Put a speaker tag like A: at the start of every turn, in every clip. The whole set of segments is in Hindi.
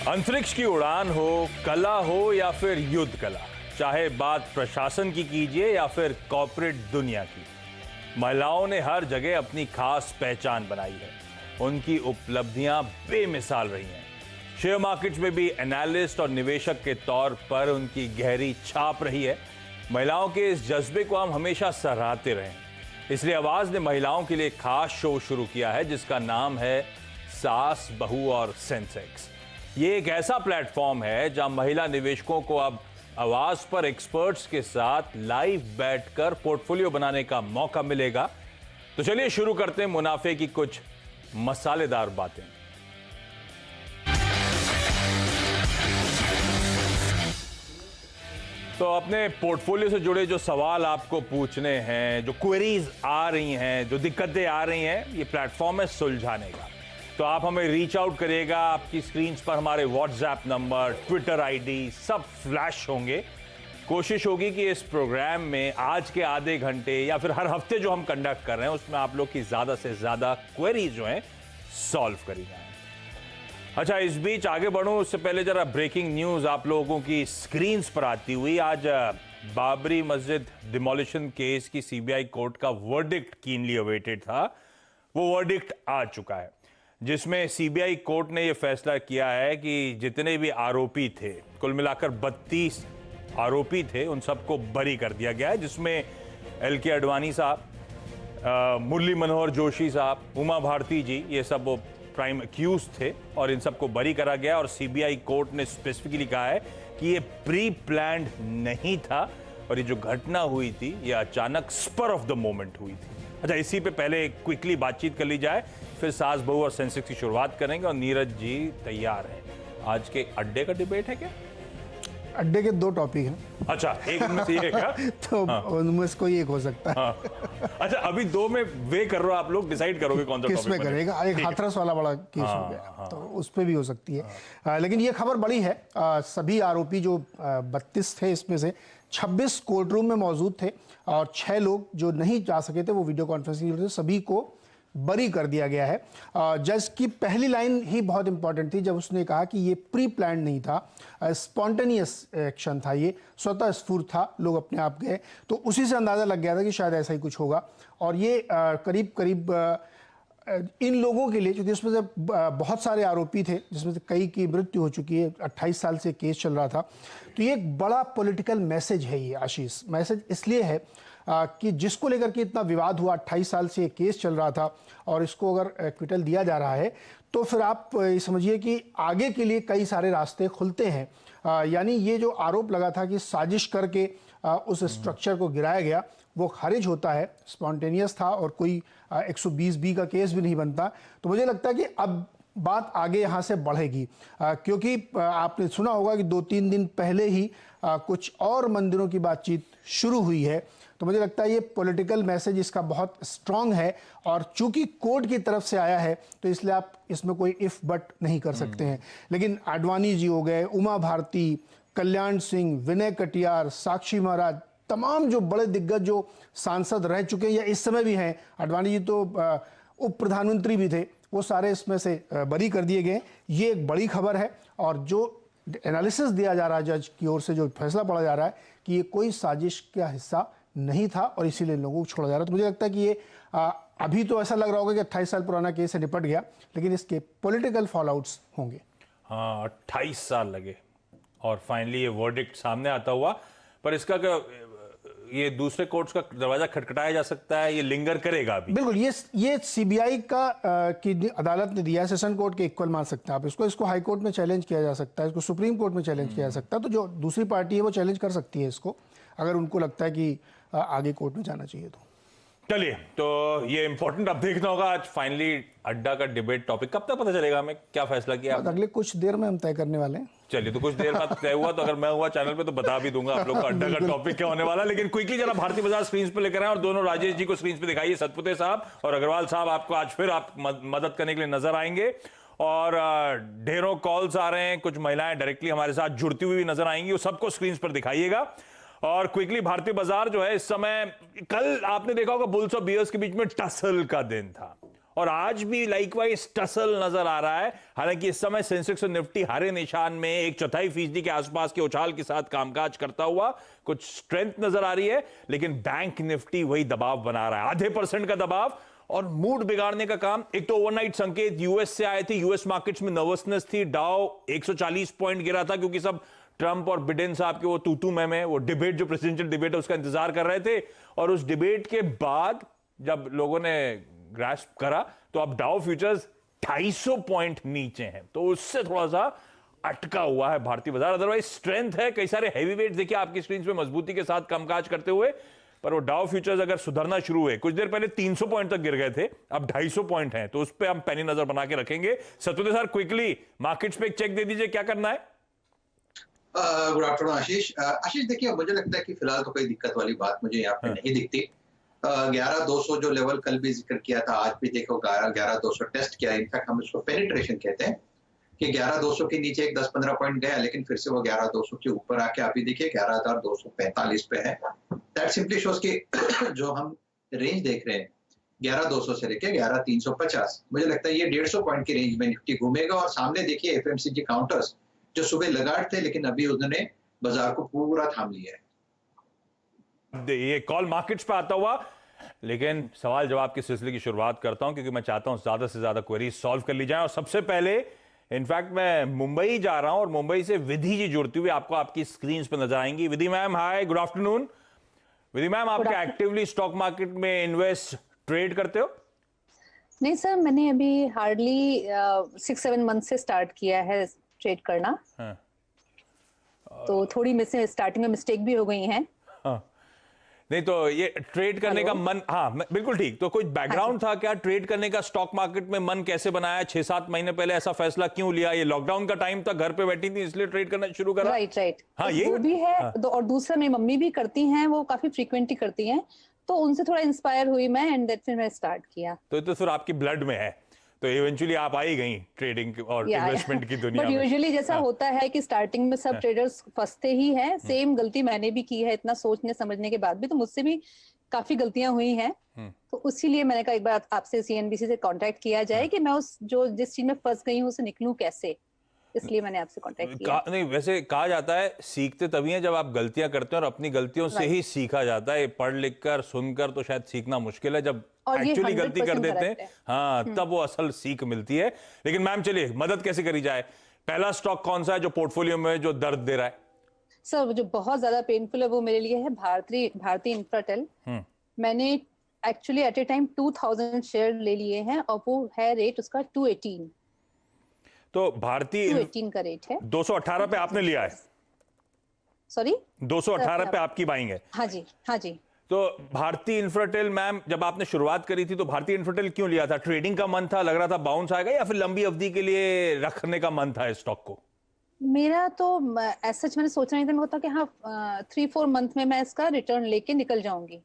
A: अंतरिक्ष की उड़ान हो, कला हो या फिर युद्ध कला, चाहे बात प्रशासन की कीजिए या फिर कॉर्पोरेट दुनिया की, महिलाओं ने हर जगह अपनी खास पहचान बनाई है। उनकी उपलब्धियां बेमिसाल रही हैं। शेयर मार्केट्स में भी एनालिस्ट और निवेशक के तौर पर उनकी गहरी छाप रही है। महिलाओं के इस जज्बे को हम हमेशा सराहते रहे, इसलिए आवाज ने महिलाओं के लिए खास शो शुरू किया है जिसका नाम है सास, बहू और सेंसेक्स। ये एक ऐसा प्लेटफॉर्म है जहां महिला निवेशकों को अब आवाज पर एक्सपर्ट्स के साथ लाइव बैठकर पोर्टफोलियो बनाने का मौका मिलेगा। तो चलिए शुरू करते हैं मुनाफे की कुछ मसालेदार बातें। तो अपने पोर्टफोलियो से जुड़े जो सवाल आपको पूछने हैं, जो क्वेरीज आ रही हैं, जो दिक्कतें आ रही हैं, ये प्लेटफॉर्म है सुलझाने का। तो आप हमें रीच आउट करिएगा। आपकी स्क्रीन पर हमारे व्हाट्सएप नंबर, ट्विटर आईडी सब फ्लैश होंगे। कोशिश होगी कि इस प्रोग्राम में आज के आधे घंटे या फिर हर हफ्ते जो हम कंडक्ट कर रहे हैं उसमें आप लोग की ज्यादा से ज्यादा क्वेरीज जो हैं सॉल्व करी जाए। अच्छा, इस बीच आगे बढ़ूं उससे पहले जरा ब्रेकिंग न्यूज आप लोगों की स्क्रीन पर आती हुई। आज बाबरी मस्जिद डिमोलिशन केस की सीबीआई कोर्ट का वर्डिक्ट कीनली अवेटेड था। वो वर्डिक्ट आ चुका है जिसमें सीबीआई कोर्ट ने यह फैसला किया है कि जितने भी आरोपी थे, कुल मिलाकर 32 आरोपी थे, उन सबको बरी कर दिया गया है, जिसमें एल.के. आडवाणी साहब, मुरली मनोहर जोशी साहब, उमा भारती जी, ये सब वो प्राइम एक्यूज थे और इन सबको बरी करा गया। और सीबीआई कोर्ट ने स्पेसिफिकली कहा है कि ये प्री प्लान्ड नहीं था और ये जो घटना हुई थी ये अचानक स्पर ऑफ द मोमेंट हुई थी। अच्छा, इसी पे पहले क्विकली बातचीत कर ली जाए, फिर सास बहू और सेंसेक्स की शुरुआत करेंगे। और नीरज जी तैयार हैं। आज के अड्डे का डिबेट है क्या?
B: अड्डे के 2 टॉपिक हैं।
A: अच्छा, एक उनमें से ये क्या?
B: तो उनमें से कोई एक हो सकता है।
A: अच्छा, अभी 2 में वे कर रहे हो आप लोग, डिसाइड करोगे कौन सा
B: किस में करेगा। एक हाथरस वाला बड़ा केस हो गया तो उस पर भी हो सकती है। लेकिन ये खबर बड़ी है। सभी आरोपी जो 32 थे, इसमें से 26 कोर्ट रूम में मौजूद थे और 6 लोग जो नहीं जा सके थे, वो वीडियो कॉन्फ्रेंसिंग थे, सभी को बरी कर दिया गया है। जज की पहली लाइन ही बहुत इंपॉर्टेंट थी जब उसने कहा कि ये प्री प्लान नहीं था, स्पॉन्टेनियस एक्शन था, ये स्वतः स्फूर्त था, लोग अपने आप गए। तो उसी से अंदाजा लग गया था कि शायद ऐसा ही कुछ होगा। और ये करीब करीब इन लोगों के लिए, क्योंकि उसमें से बहुत सारे आरोपी थे जिसमें से कई की मृत्यु हो चुकी है, 28 साल से केस चल रहा था, तो ये एक बड़ा पॉलिटिकल मैसेज है। ये आशीष मैसेज इसलिए है कि जिसको लेकर के इतना विवाद हुआ, 28 साल से ये केस चल रहा था और इसको अगर एक्विटल दिया जा रहा है तो फिर आप समझिए कि आगे के लिए कई सारे रास्ते खुलते हैं। यानी ये जो आरोप लगा था कि साजिश करके उस स्ट्रक्चर को गिराया गया, वो खारिज होता है, स्पॉन्टेनियस था और कोई 120B का केस भी नहीं बनता। तो मुझे लगता है कि अब बात आगे यहाँ से बढ़ेगी, क्योंकि आपने सुना होगा कि 2-3 दिन पहले ही कुछ और मंदिरों की बातचीत शुरू हुई है। तो मुझे लगता है ये पॉलिटिकल मैसेज इसका बहुत स्ट्रांग है और चूंकि कोर्ट की तरफ से आया है तो इसलिए आप इसमें कोई इफ बट नहीं कर सकते हैं। लेकिन आडवाणी जी हो गए, उमा भारती, कल्याण सिंह, विनय कटियार, साक्षी महाराज, तमाम जो बड़े दिग्गज जो सांसद रह चुके हैं या इस समय भी हैं, आडवाणी जी तो उप प्रधानमंत्री भी थे, वो सारे इसमें से बरी कर दिए गए। ये एक बड़ी खबर है और जो एनालिसिस दिया जा रहा है जज की ओर से, जो फैसला पड़ा जा रहा है कि ये कोई साजिश का हिस्सा नहीं था और इसीलिए लोगों को छोड़ा जा रहा है। तो मुझे लगता है कि ये अभी तो ऐसा लग रहा होगा कि 28 साल पुराना केस से निपट गया, लेकिन इसके पॉलिटिकल फॉलोआउट्स होंगे।
A: हाँ, 28 साल लगे और फाइनली ये वर्डिक्ट सामने आता हुआ। पर इसका ये दूसरे कोर्ट्स का दरवाजा खटखटाया जा सकता है, ये लिंगर करेगा अभी?
B: बिल्कुल, ये सीबीआई का की अदालत ने दिया है, सेशन कोर्ट के इक्वल मान सकते हैं आप इसको हाई कोर्ट में चैलेंज किया जा सकता है, इसको सुप्रीम कोर्ट में चैलेंज किया जा सकता है। तो जो दूसरी पार्टी है वो चैलेंज कर सकती है इसको, अगर उनको लगता है कि आगे कोर्ट में जाना चाहिए तो।
A: चलिए, तो ये इंपॉर्टेंट अब देखना होगा आज फाइनली अड्डा का डिबेट टॉपिक कब तक पता चलेगा हमें, क्या फैसला किया?
B: अगले कुछ देर में हम तय करने वाले हैं।
A: चलिए, तो कुछ देर बाद तय हुआ तो अगर मैं हुआ चैनल पे तो बता भी दूंगा आप लोग को अड्डा का टॉपिक क्या होने वाला। लेकिन क्विकली जरा भारतीय बाजार स्क्रीन पे लेकर आए और दोनों राजेश जी को स्क्रीन पे दिखाइए। सतपुते साहब और अग्रवाल साहब आपको आज फिर आप मदद करने के लिए नजर आएंगे और ढेरों कॉल्स आ रहे हैं, कुछ महिलाएं डायरेक्टली हमारे साथ जुड़ती हुई नजर आएंगी, वो सबको स्क्रीन पर दिखाइएगा। और क्विकली भारतीय बाजार जो है इस समय, कल आपने देखा होगा बुल्स और बियर्स के बीच में टसल का दिन था और आज भी लाइकवाइज टसल नजर आ रहा है। हालांकि इस समय सेंसेक्स और निफ्टी हरे निशान में 1/4% के आसपास के उछाल के साथ कामकाज करता हुआ कुछ स्ट्रेंथ नजर आ रही है, लेकिन बैंक निफ्टी वही दबाव बना रहा है, आधे % का दबाव। और मूड बिगाड़ने का काम, एक तो ओवरनाइट संकेत यूएस से आए थे, यूएस मार्केट्स में नर्वसनेस थी, डाउ 140 पॉइंट गिरा था क्योंकि सब ट्रंप और बिडेन साहब के वो तूतू में वो डिबेट, जो प्रेसिडेंशियल डिबेट है, उसका इंतजार कर रहे थे। और उस डिबेट के बाद जब लोगों ने ग्रास्प करा तो अब डाउ फ्यूचर्स 250 पॉइंट नीचे हैं, तो उससे थोड़ा सा अटका हुआ है भारतीय बाजार। अदरवाइज स्ट्रेंथ है, कई सारे हैवीवेट देखिए आपकी स्क्रीन पे मजबूती के साथ कामकाज करते हुए। पर वो डाउ फ्यूचर्स अगर सुधरना शुरू हुए, कुछ देर पहले 300 पॉइंट तक गिर गए थे, अब 250 पॉइंट हैं, तो उस पर हम पैनी नजर बना के रखेंगे। सत्यदेव सर, क्विकली मार्केट्स पे एक चेक दे दीजिए, क्या करना है?
C: गुड आफ्टरनून आशीष। आशीष देखिए, मुझे लगता है कि फिलहाल तो कोई दिक्कत वाली बात मुझे यहाँ पे नहीं दिखती। 11,200 जो लेवल कल भी जिक्र किया था, आज भी देखो 11,200 टेस्ट किया। इनफैक्ट हम इसको पेनिट्रेशन कहते हैं कि 11,200 के नीचे एक 10-15 पॉइंट गया, लेकिन फिर से वो 11,200 के ऊपर आके अभी देखिए 11,245 पे है। दैट सिंपली शोज कि जो हम रेंज देख रहे हैं 11,200 से लेके 11,350, मुझे लगता है ये 150 पॉइंट की रेंज में निफ्टी घूमेगा। और सामने देखिए एफएमसीजी काउंटर्स जो सुबह लगाट थे, लेकिन अभी उन्होंने बाजार को पूरा थाम लिया है।
A: ये कॉल मार्केट्स पे आता हुआ, लेकिन सवाल जवाब के सिलसिले की शुरुआत करता हूं क्योंकि मैं चाहता हूं ज्यादा से ज्यादा क्वेरीज सॉल्व कर ली जाए। और सबसे पहले इनफैक्ट मैं मुंबई जा रहा हूं और मुंबई से विधि जी जुड़ती हुई आपको आपकी स्क्रीन पर नजर आएंगी। विधि मैम, हाय, गुड आफ्टरनून। विधि मैम, आप क्या एक्टिवली स्टॉक मार्केट में इन्वेस्ट ट्रेड करते हो?
D: नहीं सर, मैंने अभी हार्डली 6-7 मंथ से स्टार्ट किया है ट्रेड करना।
A: हाँ।
D: तो थोड़ी मिस स्टार्टिंग में मिस्टेक भी हो गई हैं।
A: हाँ। नहीं तो ये ट्रेड करने का मन, हाँ बिल्कुल ठीक। तो कोई बैकग्राउंड था क्या ट्रेड करने का? स्टॉक मार्केट में मन कैसे बनाया? 6-7 महीने पहले ऐसा फैसला क्यों लिया? ये लॉकडाउन का टाइम था, घर पे बैठी थी इसलिए ट्रेड करना शुरू करा?
D: राइट।
A: हाँ, ये
D: वो भी है।
A: हाँ।
D: और दूसरा मेरी मम्मी भी करती हैं, वो काफी फ्रीक्वेंटली करती हैं, तो उनसे थोड़ा इंस्पायर हुई मैं, एंड दैट फिर मैं स्टार्ट किया।
A: तो फिर आपकी ब्लड में है, तो इवेंचुअली आप आ ही गई ट्रेडिंग और इन्वेस्टमेंट की दुनिया
D: बट
A: में।
D: यूजुअली जैसा होता है कि स्टार्टिंग में सब ट्रेडर्स फंसते ही हैं। सेम गलती मैंने भी की है, इतना सोचने समझने के बाद भी, तो मुझसे भी काफी गलतियां हुई हैं। तो इसीलिए मैंने कहा एक बार आपसे सीएनबीसी से कांटेक्ट किया जाए कि मैं उस जिस चीज में फंस गई हूँ उससे निकलूं कैसे, इसलिए मैंने आपसे कांटेक्ट किया।
A: नहीं, वैसे कहा जाता है सीखते तभी हैं जब आप गलतियां करते हैं, और अपनी गलतियों से ही सीखा जाता है। पढ़ लिख कर सुनकर तो शायद सीखना मुश्किल है, जब एक्चुअली गलती कर देते हैं हाँ तब वो असल सीख मिलती है। लेकिन मैम चलिए, मदद कैसे करी जाए? पहला स्टॉक कौन सा है जो पोर्टफोलियो में जो दर्द दे रहा है?
D: सर जो बहुत ज्यादा पेनफुल है वो मेरे लिए है भारती इंफ्राटेल। मैंने एक्चुअली एट ए टाइम 2000 शेयर ले लिए हैं और वो है रेट उसका 218।
A: तो भारतीय
D: 218 का रेट है।
A: 218 पे आपने लिया है?
D: सॉरी,
A: 218 पे आपकी बाइंग है?
D: हाँ जी।
A: तो भारतीय इंफ्राटेल मैम, जब आपने शुरुआत करी थी तो भारतीय इंफ्राटेल क्यों लिया था? ट्रेडिंग का मन था, लग रहा था बाउंस आएगा, या फिर लंबी अवधि के लिए रखने का मन था इस स्टॉक को?
D: मेरा तो ऐसा मैंने सोचा नहीं था, वो था कि हाँ 3-4 मंथ में मैं इसका रिटर्न लेके निकल जाऊंगी।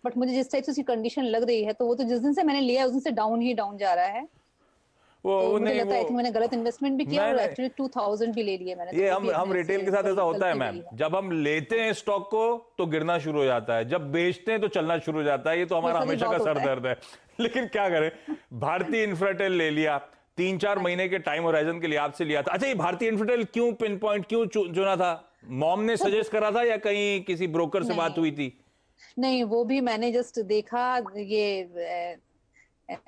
D: बट मुझे जिस टाइप से उसकी कंडीशन लग रही है, तो वो तो जिस दिन से मैंने लिया उस दिन से डाउन ही डाउन जा रहा है। तो मुझे लगता है कि मैंने गलत इन्वेस्टमेंट भी किया और एक्चुअली 2000 भी ले लिए मैंने।
A: ये हम रिटेल के साथ ऐसा होता है मैम, जब हम लेते हैं स्टॉक को तो गिरना शुरू हो जाता है, जब बेचते हैं तो चलना शुरू हो जाता है। ये तो हमारा हमेशा का सर दर्द है। लेकिन क्या करें, भारतीय इंफ्राटेल ले लिया, 3-4 महीने के टाइम होराइजन के लिए आपसे लिया था। अच्छा, ये भारतीय इंफ्राटेल क्यों पिन पॉइंट क्यों चुना था? मॉम ने सजेस्ट करा था या कहीं किसी ब्रोकर से बात हुई थी?
D: नहीं, वो भी मैंने जस्ट देखा ये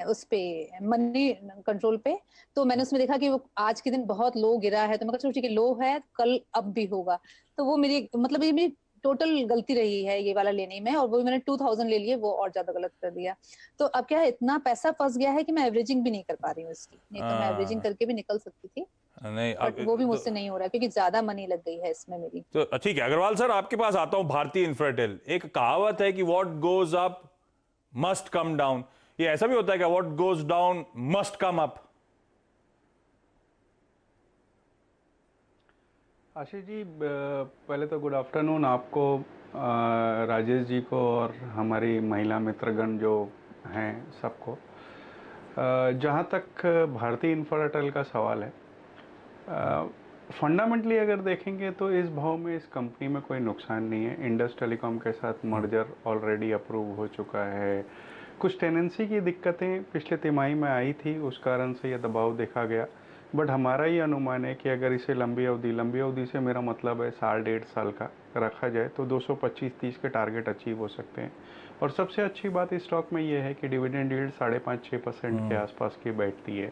D: उस पे मनी कंट्रोल पे, तो मैंने उसमें देखा कि वो आज के दिन बहुत लो गिरा है, तो मैं कहा ठीक है, लो है, कल अब भी होगा। तो वो मेरी मतलब ये मेरी टोटल गलती रही है ये वाला लेने में, और वो मैंने 2000 ले लिए, वो और ज्यादा गलत कर दिया। तो अब क्या है, इतना पैसा फंस गया है कि मैं एवरेजिंग भी नहीं कर पा रही हूँ इसकी। नहीं तो मैं एवरेजिंग करके भी निकल सकती थी,
A: नहीं,
D: बट वो भी मुझसे नहीं हो रहा क्योंकि ज्यादा मनी लग गई है इसमें मेरी।
A: तो ठीक है अग्रवाल सर, आपके पास आता हूं। भारतीय इंफ्राटेल, एक कहावत है कि what goes up must come down. ये ऐसा भी होता है क्या, what goes down must come up?
E: Ashish ji, पहले तो गुड आफ्टरनून आपको, राजेश जी को और हमारी महिला मित्रगण जो हैं सबको। जहाँ तक भारतीय इंफ्राटेल का सवाल है, फंडामेंटली अगर देखेंगे तो इस भाव में इस कंपनी में कोई नुकसान नहीं है। इंडस टेलीकॉम के साथ मर्जर ऑलरेडी अप्रूव हो चुका है, कुछ टेनेंसी की दिक्कतें पिछले तिमाही में आई थी, उस कारण से यह दबाव देखा गया। बट हमारा ये अनुमान है कि अगर इसे लंबी अवधि से मेरा मतलब है साल 1.5 साल का रखा जाए तो 225-30 के टारगेट अचीव हो सकते हैं। और सबसे अच्छी बात इस स्टॉक में ये है कि डिविडेंड यील्ड 5.5-6% के आसपास की बैठती है।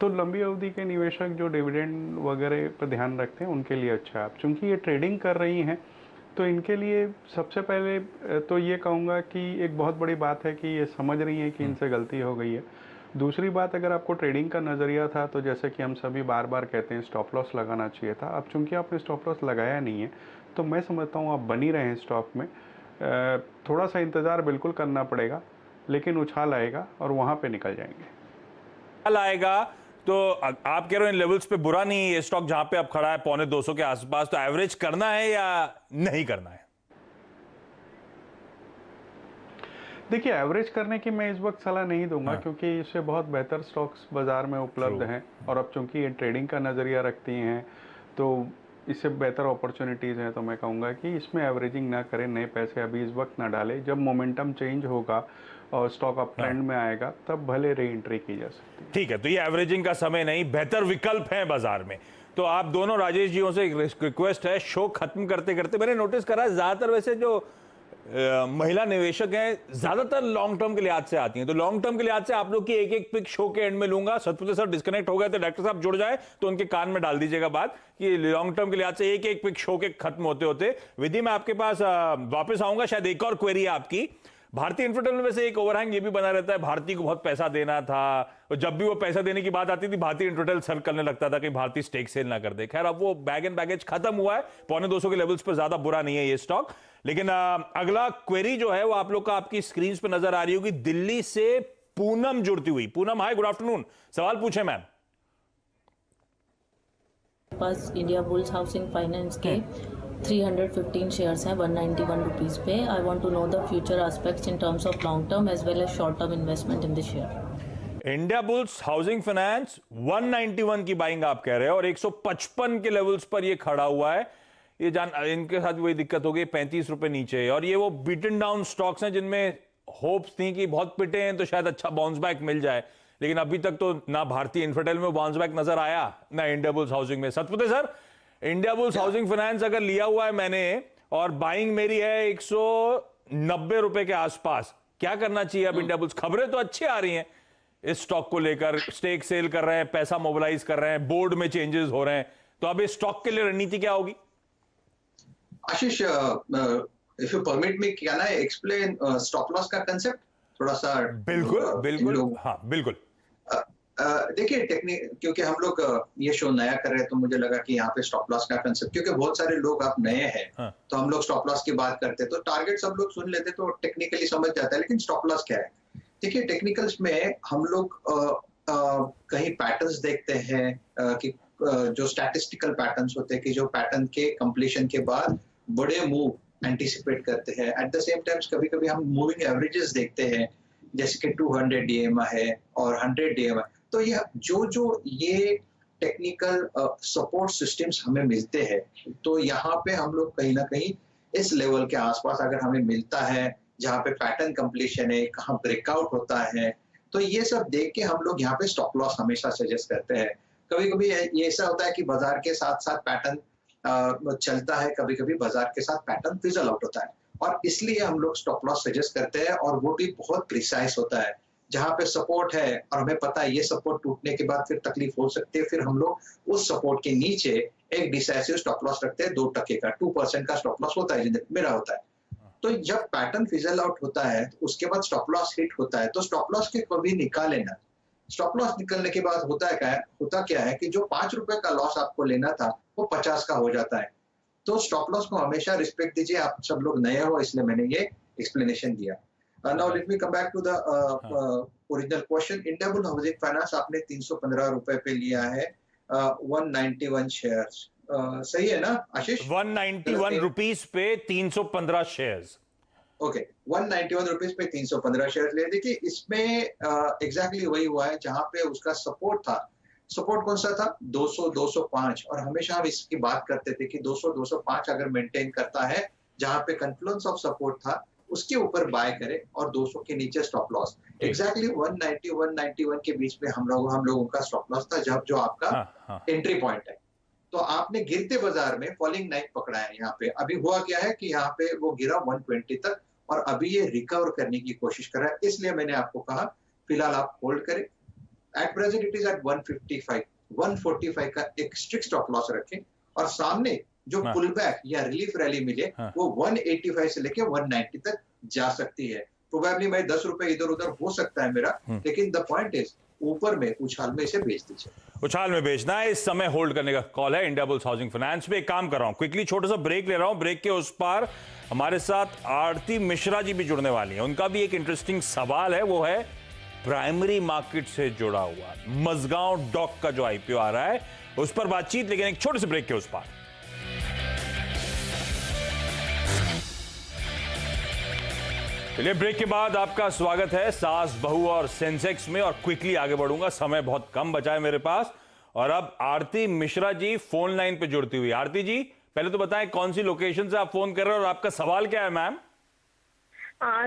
E: तो लंबी अवधि के निवेशक जो डिविडेंड वगैरह पर ध्यान रखते हैं उनके लिए अच्छा है। चूँकि ये ट्रेडिंग कर रही हैं तो इनके लिए सबसे पहले तो ये कहूँगा कि एक बहुत बड़ी बात है कि ये समझ रही हैं कि इनसे गलती हो गई है। दूसरी बात, अगर आपको ट्रेडिंग का नज़रिया था तो जैसे कि हम सभी बार बार कहते हैं स्टॉप लॉस लगाना चाहिए था। अब चूंकि आपने स्टॉप लॉस लगाया नहीं है तो मैं समझता हूँ आप बनी रहे हैं स्टॉक में। थोड़ा सा इंतज़ार बिल्कुल करना पड़ेगा, लेकिन उछाल आएगा और वहाँ पे निकल जाएंगे।
A: उछाल आएगा तो आप कह रहे हो इन लेवल्स पे बुरा नहीं है ये स्टॉक जहां पे अब खड़ा है 250 के आसपास, तो एवरेज करना है या नहीं करना है?
E: देखिए, एवरेज करने की मैं इस वक्त सलाह नहीं दूंगा, क्योंकि इससे बहुत बेहतर स्टॉक्स बाजार में उपलब्ध हैं। और अब चूंकि ये ट्रेडिंग का नज़रिया रखती हैं तो इससे बेहतर अपॉर्चुनिटीज़ हैं। तो मैं कहूँगा कि इसमें एवरेजिंग ना करें, नए पैसे अभी इस वक्त ना डालें। जब मोमेंटम चेंज होगा और स्टॉक अप ट्रेंड में आएगा तब भले री एंट्री की जा सकती है।
A: ठीक है, तो ये एवरेजिंग का समय नहीं, बेहतर विकल्प है बाजार में। तो आप दोनों राजेश जियों से एक रिक्वेस्ट है, शो खत्म करते करते मैंने नोटिस करा ज्यादातर वैसे जो महिला निवेशक हैं ज्यादातर लॉन्ग टर्म के लिहाज से आती हैं। तो लॉन्ग टर्म के लिहाज से आप लोग की एक एक पिक शो के एंड में लूंगा। सतपुते सर डिस्कनेक्ट हो गए तो डॉक्टर साहब जुड़ जाए तो उनके कान में डाल दीजिएगा बात कि लॉन्ग टर्म के लिहाज से एक एक पिक शो के खत्म होते होते विधि मैं आपके पास वापस आऊंगा। शायद एक और क्वेरी है आपकी। भारतीय इन्फोटेल में वैसे एक ओवरहैंग ये भी बना रहता है, भारतीय को बहुत पैसा देना था और जब भी वो पैसा देने की बात आती थी भारतीय इन्फोटेल सर करने लगता था कि भारतीय स्टेक सेल ना कर दे। खैर अब वो बैग एंड बैगेज खत्म हुआ है, 250 के लेवल्स पर ज्यादा बुरा नहीं है ये स्टॉक। लेकिन अगला क्वेरी जो है वो आप लोग का आपकी स्क्रीन पर नजर आ रही होगी, दिल्ली से पूनम जुड़ती हुई। पूनम, हाय, गुड आफ्टरनून, सवाल पूछे मैम।
F: पास इंडिया बुल्स हाउसिंग फाइनेंस के 315 शेयर्स हैं 191 रुपीज पे। I want to know the future aspects in terms of long term as well as short term investment in this share.
A: India Bulls housing finance 191 की बाइंग आप कह रहे हो और 155 के लेवल्स पर ये खड़ा हुआ है। ये इनके साथ वही दिक्कत हो गई, 35 रुपए नीचे। और ये वो बीटन डाउन स्टॉक्स हैं जिनमें होप्स थी कि बहुत पिटे हैं तो शायद अच्छा बाउंस बैक मिल जाए, लेकिन अभी तक तो ना भारतीय इन्फोटेल में बाउंस बैक नजर आया ना इंडिया बुल्स हाउसिंग में। Satpute sir, India Bulls housing finance अगर लिया हुआ है मैंने और बाइंग मेरी है 190 रुपए के आसपास, क्या करना चाहिए अब इंडिया बुल्स? खबरें तो अच्छी आ रही हैं इस स्टॉक को लेकर, स्टेक सेल कर रहे हैं, पैसा मोबिलाइज कर रहे हैं, बोर्ड में चेंजेस हो रहे हैं, तो अब इस स्टॉक के लिए रणनीति क्या होगी?
C: Ashish, if you permit me, can I explain stop loss का कंसेप्ट थोड़ा सा?
A: बिल्कुल बिल्कुल, हाँ बिल्कुल।
C: देखिए, टेक्निक, क्योंकि हम लोग ये शो नया कर रहे हैं तो मुझे लगा कि यहाँ पे स्टॉप लॉस का कंसेप्ट, क्योंकि बहुत सारे लोग आप नए हैं तो हम लोग स्टॉप लॉस की बात करते हैं तो टारगेट सब लोग सुन लेते तो टेक्निकली समझ जाता है, लेकिन स्टॉप लॉस क्या है? देखिए, टेक्निकल्स में हम लोग कहीं पैटर्न्स देखते हैं कि जो स्टैटिस्टिकल पैटर्न्स होते हैं कि जो पैटर्न के कंप्लीशन के बाद बड़े मूव एंटिसिपेट करते हैं। एट द सेम टाइम्स कभी कभी हम मूविंग एवरेजेस देखते हैं, जैसे कि 200 DMA है और 100 DMA। तो ये टेक्निकल सपोर्ट सिस्टम्स हमें मिलते हैं, तो यहाँ पे हम लोग कहीं ना कहीं इस लेवल के आसपास अगर हमें मिलता है जहाँ पे पैटर्न कंप्लीशन है, कहाँ ब्रेकआउट होता है, तो ये सब देख के हम लोग यहाँ पे स्टॉप लॉस हमेशा सजेस्ट करते हैं। कभी कभी ये ऐसा होता है कि बाजार के साथ साथ पैटर्न चलता है, कभी कभी बाजार के साथ पैटर्न फिजल आउट होता है, और इसलिए हम लोग स्टॉप लॉस सजेस्ट करते हैं, और वो भी बहुत प्रिसाइज होता है। जहां पे सपोर्ट है और हमें पता है ये सपोर्ट टूटने के बाद फिर तकलीफ हो सकती है, फिर हम लोग उस सपोर्ट के नीचे एक डिसाइसिव स्टॉप लॉस रखते हैं 2% का, 2% का स्टॉप लॉस होता है, मेरा होता है। तो जब पैटर्न फिजल आउट होता है तो उसके बाद स्टॉप लॉस हिट होता है, तो स्टॉप लॉस के कभी निकाले ना। स्टॉप लॉस निकलने के बाद होता क्या है कि जो 5 रुपए का लॉस आपको लेना था वो 50 का हो जाता है। तो स्टॉप लॉस को हमेशा रिस्पेक्ट दीजिए। आप सब लोग नए हो इसलिए मैंने ये एक्सप्लेनेशन दिया। Now let me come back to the original question. India Bulls housing finance आपने 315 रुपए पे लिया है, 191 शेयर्स, सही है ना आशीष?
A: 191 रुपीज पे 315 शेयर्स।
C: ओके, 191 रुपीज पे 315 शेयर ले। देखिए, इसमें एग्जैक्टली वही हुआ है जहां पे उसका सपोर्ट था। सपोर्ट कौन सा था? 200, 205, और हमेशा हम इसकी बात करते थे कि 200, 205 अगर मेंटेन करता है, जहां पे कन्फ्लुएंस ऑफ सपोर्ट था उसके ऊपर बाय करें और 200 के नीचे स्टॉप लॉस। एग्जैक्टली 190 191 के बीच में हम लोगों का स्टॉप लॉस था, जब जो आपका एंट्री पॉइंट है। तो आपने गिरते बाजार में फॉलिंग नाइफ पकड़ा है। यहाँ पे अभी हुआ क्या है कि यहाँ पे वो गिरा 120 तक और अभी ये रिकवर करने की कोशिश कर रहा है, इसलिए मैंने आपको कहा फिलहाल आप होल्ड करें। At present it is at 155 145 का एक स्ट्रिक्ट स्टॉप लॉस रखें और सामने जो पुल बैक या रिलीफ रैली मिले वो 185 से लेके 190 तक जा सकती है। प्रोबेबली मैं 10 रुपए इधर उधर हो सकता है मेरा, लेकिन द पॉइंट इज ऊपर में उछाल में इसे बेच दीजिए।
A: उछाल में बेचना है, इस समय होल्ड करने का कॉल है इंडियाबुल्स हाउसिंग फाइनेंस पे। एक काम कर रहा हूं, क्विकली छोटा सा ब्रेक ले रहा हूं। ब्रेक के उस पार हमारे साथ आरती मिश्रा जी भी जुड़ने वाली हैं। उनका भी एक इंटरेस्टिंग सवाल है, वो है प्राइमरी मार्केट से जुड़ा हुआ मजगांव डॉक का जो आईपीओ आ रहा है उस पर बातचीत, लेकिन एक छोटे से ब्रेक के उस पार। चलिए ब्रेक के बाद आपका स्वागत है सास बहू और सेंसेक्स में, और क्विकली आगे बढ़ूंगा, समय बहुत कम बचा है मेरे पास। और अब आरती मिश्रा जी फोन लाइन पे जुड़ती हुई। आरती जी पहले तो बताएं कौन सी लोकेशन से आप फोन कर रहे हैं और आपका सवाल क्या है मैम?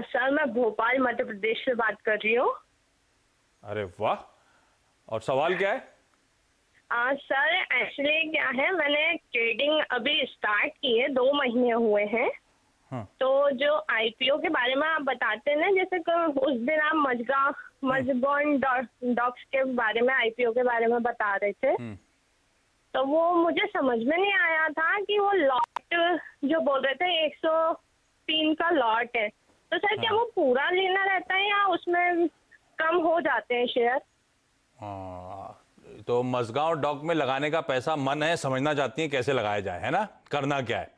G: सर मैं भोपाल मध्य प्रदेश से बात कर रही हूँ।
A: अरे वाह, और सवाल क्या है?
G: सर एक्चुअली क्या है, मैंने ट्रेडिंग अभी स्टार्ट की है, 2 महीने हुए हैं। तो जो आईपीओ के बारे में आप बताते हैं ना, जैसे उस दिन आप मजगांव डॉक्स के बारे में आईपीओ के बारे में बता रहे थे, तो वो मुझे समझ में नहीं आया था कि वो लॉट जो बोल रहे थे 103 का लॉट है, तो सर क्या वो पूरा लेना रहता है या उसमें कम हो जाते हैं शेयर?
A: तो मजगांव डॉक में लगाने का पैसा मन है, समझना चाहती है कैसे लगाया जाए, है ना, करना क्या है?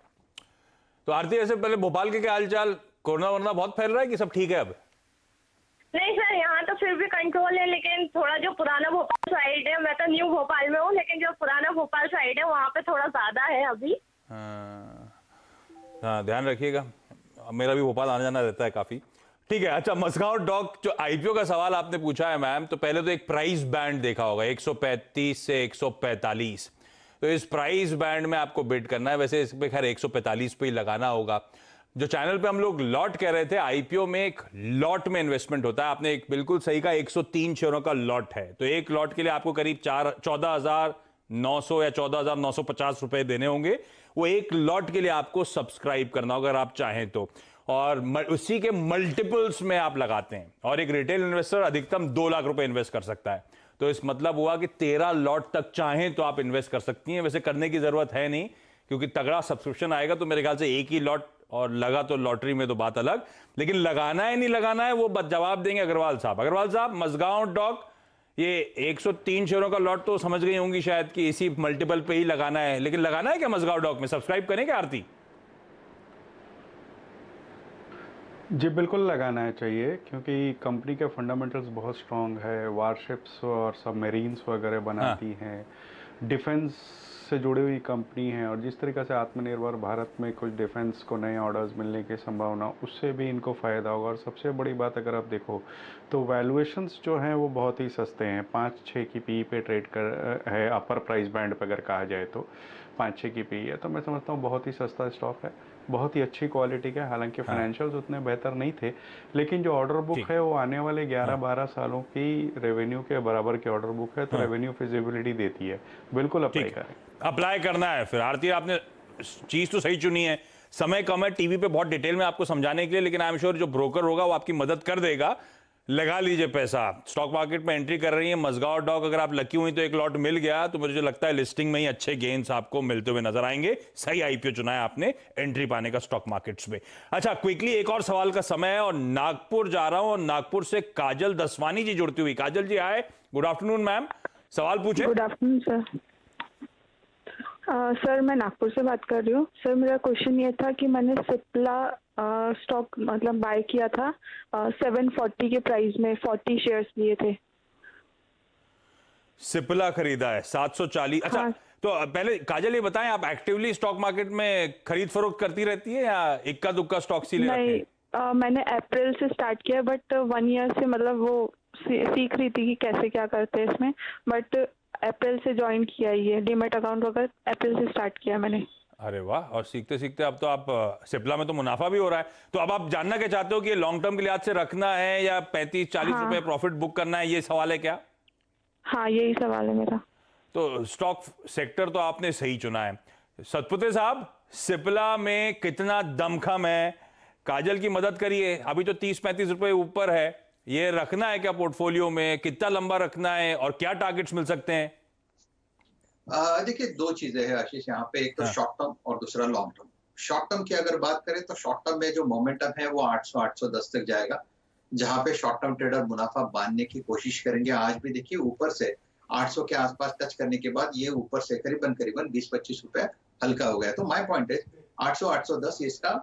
A: तो आरती ऐसे पहले भोपाल के क्या हालचाल, कोरोना वरना बहुत फैल रहा है कि सब ठीक है अब?
G: नहीं सर, यहाँ तो फिर भी कंट्रोल है, लेकिन थोड़ा जो पुराना भोपाल साइड है, मैं तो न्यू भोपाल में हूँ, लेकिन जो पुराना भोपाल साइड है वहाँ पे थोड़ा ज्यादा है अभी।
A: हाँ ध्यान रखिएगा, मेरा भी भोपाल आना जाना रहता है काफी। ठीक है, अच्छा मजगांव डॉक जो आईपीओ का सवाल आपने पूछा है मैम, तो पहले तो एक प्राइस बैंड देखा होगा 135 से 145, तो इस प्राइस बैंड में आपको बिड करना है। वैसे इस पे खैर 145 पे ही लगाना होगा। जो चैनल पे हम लोग लॉट कह रहे थे, आईपीओ में एक लॉट में इन्वेस्टमेंट होता है। आपने एक बिल्कुल सही कहा, 103 शेयरों का लॉट है, तो एक लॉट के लिए आपको करीब 14,900 या 14,950 रुपए देने होंगे। वो एक लॉट के लिए आपको सब्सक्राइब करना होगा अगर आप चाहें तो, और उसी के मल्टीपल्स में आप लगाते हैं। और एक रिटेल इन्वेस्टर अधिकतम 2 लाख रुपए इन्वेस्ट कर सकता है, तो इस मतलब हुआ कि 13 लॉट तक चाहें तो आप इन्वेस्ट कर सकती हैं। वैसे करने की जरूरत है नहीं, क्योंकि तगड़ा सब्सक्रिप्शन आएगा तो मेरे ख्याल से एक ही लॉट, और लगा तो लॉटरी में तो बात अलग, लेकिन लगाना है नहीं लगाना है वो जवाब देंगे अग्रवाल साहब। अग्रवाल साहब, मजगांव डॉक ये 103 शेयरों का लॉट तो समझ गई होंगी शायद कि इसी मल्टीपल पे ही लगाना है, लेकिन लगाना है क्या मजगांव डॉक में? सब्सक्राइब करें क्या आरती?
E: जी बिल्कुल लगाना चाहिए, क्योंकि कंपनी के फंडामेंटल्स बहुत स्ट्रॉन्ग है। वारशिप्स और सबमरीन्स वगैरह बनाती हैं, डिफेंस से जुड़ी हुई कंपनी है, और जिस तरीके से आत्मनिर्भर भारत में कुछ डिफेंस को नए ऑर्डर्स मिलने की संभावना, उससे भी इनको फ़ायदा होगा। और सबसे बड़ी बात अगर आप देखो तो वैल्यूएशंस जो हैं वो बहुत ही सस्ते हैं। 5-6 की पी पे ट्रेड कर है, अपर प्राइस बैंड पर अगर कहा जाए तो 5-6 की पी है, तो मैं समझता हूँ बहुत ही सस्ता स्टॉक है, बहुत ही अच्छी क्वालिटी का। हालांकि फाइनेंशियल्स उतने बेहतर नहीं थे, लेकिन जो ऑर्डर बुक है वो आने वाले 11-12 सालों की रेवेन्यू के बराबर की ऑर्डर बुक है, तो रेवेन्यू फिजिबिलिटी देती है। बिल्कुल अप्लाई करें,
A: अप्लाई करना है। फिर आरती आपने चीज तो सही चुनी है, समय कम है टीवी पे बहुत डिटेल में आपको समझाने के लिए, लेकिन आई एम श्योर जो ब्रोकर होगा वो आपकी मदद कर देगा। लगा लीजिए पैसा, स्टॉक मार्केट में एंट्री कर रही है मजगांव डॉक, अगर आप लकी हुई तो एक लॉट मिल गया तो मुझे लगता है लिस्टिंग में ही अच्छे गेन्स आपको मिलते हुए नजर आएंगे। सही आईपीओ चुना है आपने एंट्री पाने का स्टॉक मार्केट्स में। अच्छा क्विकली एक और सवाल का समय है, और नागपुर जा रहा हूं, और नागपुर से काजल दसवानी जी जुड़ती हुई। काजल जी आए, गुड आफ्टरनून मैम, सवाल पूछे।
H: Good afternoon sir. सर मैं नागपुर से बात कर रही हूँ। सर मेरा क्वेश्चन ये था कि मैंने सिप्ला स्टॉक मतलब बाय किया था 740 के प्राइस में, 40 शेयर्स लिए थे।
A: सिप्ला खरीदा है 740। अच्छा हाँ। तो पहले काजल ये बताएं, आप एक्टिवली स्टॉक मार्केट में खरीद फरोख्त करती रहती है या इक्का दुक्का स्टॉक सी ले रखते हैं?
H: नहीं, मैंने अप्रैल से स्टार्ट किया, बट 1 ईयर से मतलब वो सीख रही थी कि कैसे क्या करते हैं इसमें, बट अप्रैल से ज्वाइन किया, ये डीमेट अकाउंट वगैरह अप्रैल से स्टार्ट किया मैंने।
A: अरे वाह, और सीखते सीखते अब तो आप सिप्ला में तो मुनाफा भी हो रहा है। तो अब आप जानना क्या चाहते हो कि लॉन्ग टर्म के लिहाज से रखना है या 35-40 रुपए प्रॉफिट बुक करना है, ये सवाल है क्या?
H: हाँ, यही सवाल है मेरा।
A: तो स्टॉक सेक्टर तो आपने सही चुना है। सतपुते साहब, सिप्ला में कितना दमखम है, काजल की मदद करिए। अभी तो 30-35 रुपए ऊपर है, ये रखना है क्या पोर्टफोलियो में? कितना लंबा रखना है और क्या टारगेट्स मिल सकते हैं?
C: देखिए, दो चीजें हैं आशीष यहाँ पे, एक तो शॉर्ट टर्म और दूसरा लॉन्ग टर्म। शॉर्ट टर्म की अगर बात करें तो शॉर्ट टर्म में जो मोमेंटम है वो 800-810 तक जाएगा, जहां पे शॉर्ट टर्म ट्रेडर मुनाफा बांधने की कोशिश करेंगे। आज भी देखिए ऊपर से 800 के आसपास टच करने के बाद ये ऊपर से करीबन 20-25 रुपए हल्का हो गया। तो माय पॉइंट है 800-810 इसका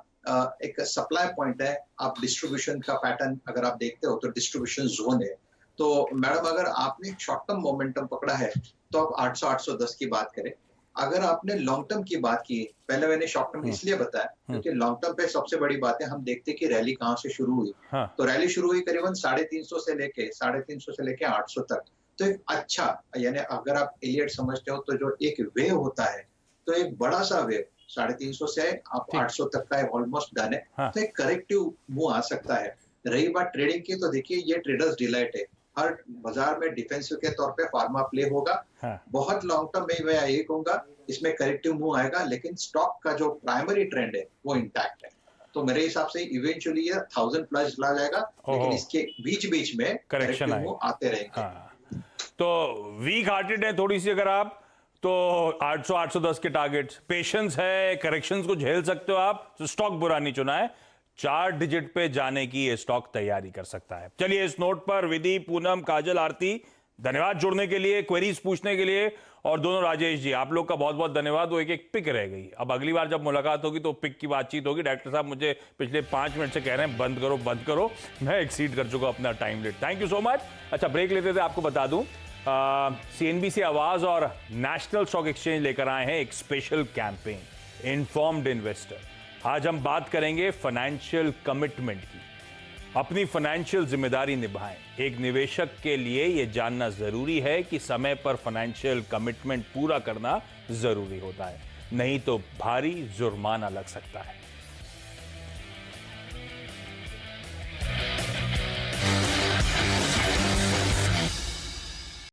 C: एक सप्लाई पॉइंट है। आप डिस्ट्रीब्यूशन का पैटर्न अगर आप देखते हो तो डिस्ट्रीब्यूशन जोन है। तो मैडम, अगर आपने शॉर्ट टर्म मोमेंटम पकड़ा है तो आप 800-810 की बात करें। अगर आपने लॉन्ग टर्म की बात की, पहले मैंने शॉर्ट टर्म इसलिए बताया क्योंकि लॉन्ग टर्म पे सबसे बड़ी बात है, हम देखते कि रैली कहां से शुरू हुई। तो रैली शुरू हुई करीबन 350 से लेके 800 तक। तो एक अच्छा, यानी अगर आप एलियट समझते हो तो जो एक वेव होता है, तो एक बड़ा सा वेव 350 से आप 800 तक का ऑलमोस्ट डन है। तो एक करेक्टिव मूव आ सकता है। रही बात ट्रेडिंग की, तो देखिए ये ट्रेडर्स डिलाइट है। हर बाजार में डिफेंसिव के तौर पे फार्मा प्ले होगा। बहुत लॉन्ग टर्म में मैं यही कहूंगा, इसमें करेक्टिव मूव आएगा, लेकिन स्टॉक का जो प्राइमरी ट्रेंड है वो इंटैक्ट है। तो मेरे हिसाब से इवेंचुअली ये 1000 प्लस चला जाएगा, लेकिन इसके बीच बीच में करेक्टिव मूव आते रहेंगे।
A: तो वीक हार्टेड है थोड़ी सी अगर आप, तो 800-810 के टारगेट्स, पेशेंस है, करेक्शंस को झेल सकते हो आप, तो स्टॉक बुरा नहीं चुना है। 4 डिजिट पे जाने की ये स्टॉक तैयारी कर सकता है। चलिए, इस नोट पर विधि, पूनम, काजल, आरती, धन्यवाद जुड़ने के लिए, क्वेरीज पूछने के लिए, और दोनों राजेश जी, आप लोग का बहुत बहुत धन्यवाद। वो एक पिक रह गई। अब अगली बार जब मुलाकात होगी तो पिक की बातचीत होगी। डायरेक्टर साहब मुझे पिछले 5 मिनट से कह रहे हैं बंद करो। मैं एक्सीड कर चुका अपना time limit. Thank you so much. अच्छा, ब्रेक लेते थे, आपको बता दूं CNBC आवाज और नेशनल स्टॉक एक्सचेंज लेकर आए हैं एक स्पेशल कैंपेन, इन्फॉर्म्ड इन्वेस्टर। आज हम बात करेंगे फाइनेंशियल कमिटमेंट की। अपनी फाइनेंशियल जिम्मेदारी निभाएं। एक निवेशक के लिए यह जानना जरूरी है कि समय पर फाइनेंशियल कमिटमेंट पूरा करना जरूरी होता है, नहीं तो भारी जुर्माना लग सकता है।